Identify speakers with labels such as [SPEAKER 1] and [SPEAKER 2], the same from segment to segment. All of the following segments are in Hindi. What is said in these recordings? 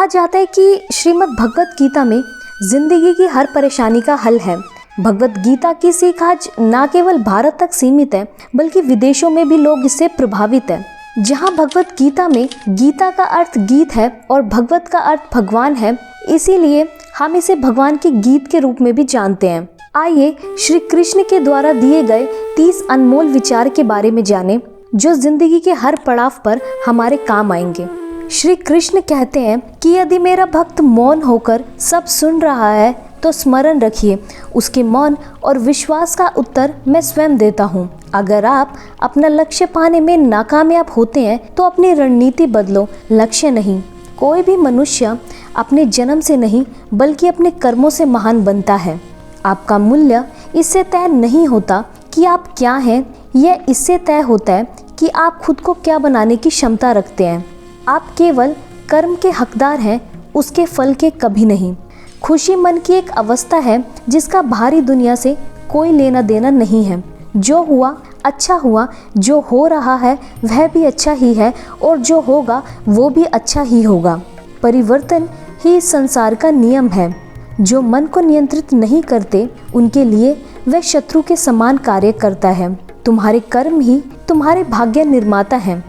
[SPEAKER 1] जाता है कि श्रीमद् भगवत गीता में जिंदगी की हर परेशानी का हल है। भगवत गीता की सीख आज न केवल भारत तक सीमित है बल्कि विदेशों में भी लोग इससे प्रभावित हैं। जहां भगवत गीता में गीता का अर्थ गीत है और भगवत का अर्थ भगवान है, इसीलिए हम इसे भगवान के गीत के रूप में भी जानते हैं। आइए श्री कृष्ण के द्वारा दिए गए 30 अनमोल विचार के बारे में जानें जो जिंदगी के हर पड़ाव पर हमारे काम आएंगे। श्री कृष्ण कहते हैं कि यदि मेरा भक्त मौन होकर सब सुन रहा है तो स्मरण रखिए, उसके मौन और विश्वास का उत्तर मैं स्वयं देता हूँ। अगर आप अपना लक्ष्य पाने में नाकामयाब होते हैं तो अपनी रणनीति बदलो, लक्ष्य नहीं। कोई भी मनुष्य अपने जन्म से नहीं बल्कि अपने कर्मों से महान बनता है। आपका मूल्य इससे तय नहीं होता कि आप क्या हैं, यह इससे तय होता है कि आप खुद को क्या बनाने की क्षमता रखते हैं। आप केवल कर्म के हकदार हैं, उसके फल के कभी नहीं। खुशी मन की एक अवस्था है जिसका बाहरी दुनिया से कोई लेना देना नहीं है। जो हुआ अच्छा हुआ, जो हो रहा है वह भी अच्छा ही है और जो होगा वो भी अच्छा ही होगा। परिवर्तन ही इस संसार का नियम है। जो मन को नियंत्रित नहीं करते उनके लिए वह शत्रु के समान कार्य करता है। तुम्हारे कर्म ही तुम्हारे भाग्य निर्माता हैं।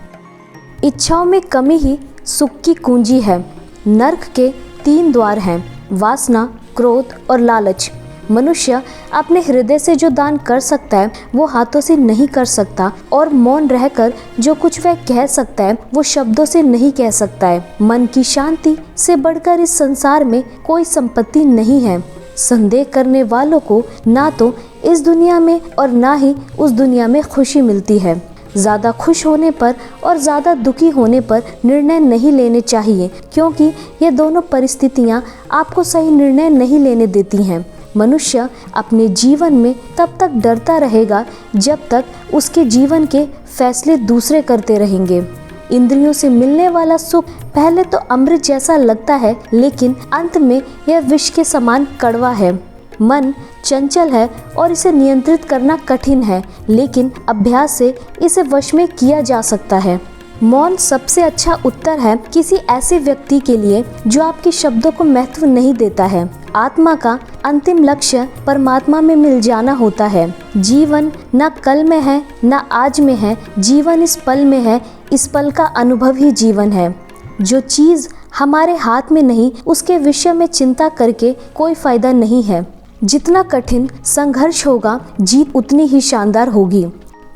[SPEAKER 1] इच्छाओं में कमी ही सुख की कुंजी है। नरक के 3 द्वार हैं, वासना, क्रोध और लालच। मनुष्य अपने हृदय से जो दान कर सकता है वो हाथों से नहीं कर सकता, और मौन रहकर जो कुछ वह कह सकता है वो शब्दों से नहीं कह सकता है। मन की शांति से बढ़कर इस संसार में कोई संपत्ति नहीं है। संदेह करने वालों को ना तो इस दुनिया में और ना ही उस दुनिया में खुशी मिलती है। ज़्यादा खुश होने पर और ज़्यादा दुखी होने पर निर्णय नहीं लेने चाहिए, क्योंकि ये दोनों परिस्थितियाँ आपको सही निर्णय नहीं लेने देती हैं। मनुष्य अपने जीवन में तब तक डरता रहेगा जब तक उसके जीवन के फैसले दूसरे करते रहेंगे। इंद्रियों से मिलने वाला सुख पहले तो अमृत जैसा लगता है, लेकिन अंत में यह विष के समान कड़वा है। मन चंचल है और इसे नियंत्रित करना कठिन है, लेकिन अभ्यास से इसे वश में किया जा सकता है। मौन सबसे अच्छा उत्तर है किसी ऐसे व्यक्ति के लिए जो आपके शब्दों को महत्व नहीं देता है। आत्मा का अंतिम लक्ष्य परमात्मा में मिल जाना होता है। जीवन न कल में है न आज में है, जीवन इस पल में है। इस पल का अनुभव ही जीवन है। जो चीज़ हमारे हाथ में नहीं उसके विषय में चिंता करके कोई फायदा नहीं है। जितना कठिन संघर्ष होगा जीत उतनी ही शानदार होगी।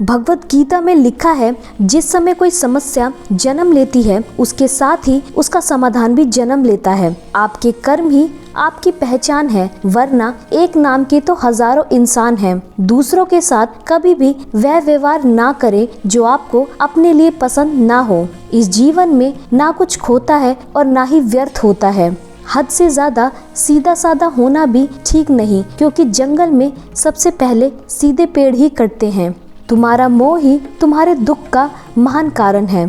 [SPEAKER 1] भगवत गीता में लिखा है, जिस समय कोई समस्या जन्म लेती है उसके साथ ही उसका समाधान भी जन्म लेता है। आपके कर्म ही आपकी पहचान है, वरना एक नाम के तो हजारों इंसान हैं। दूसरों के साथ कभी भी वह व्यवहार ना करें जो आपको अपने लिए पसंद ना हो। इस जीवन में ना कुछ खोता है और ना ही व्यर्थ होता है। हद से ज्यादा सीधा साधा होना भी ठीक नहीं, क्योंकि जंगल में सबसे पहले सीधे पेड़ ही कटते हैं। तुम्हारा मोह ही तुम्हारे दुख का महान कारण है।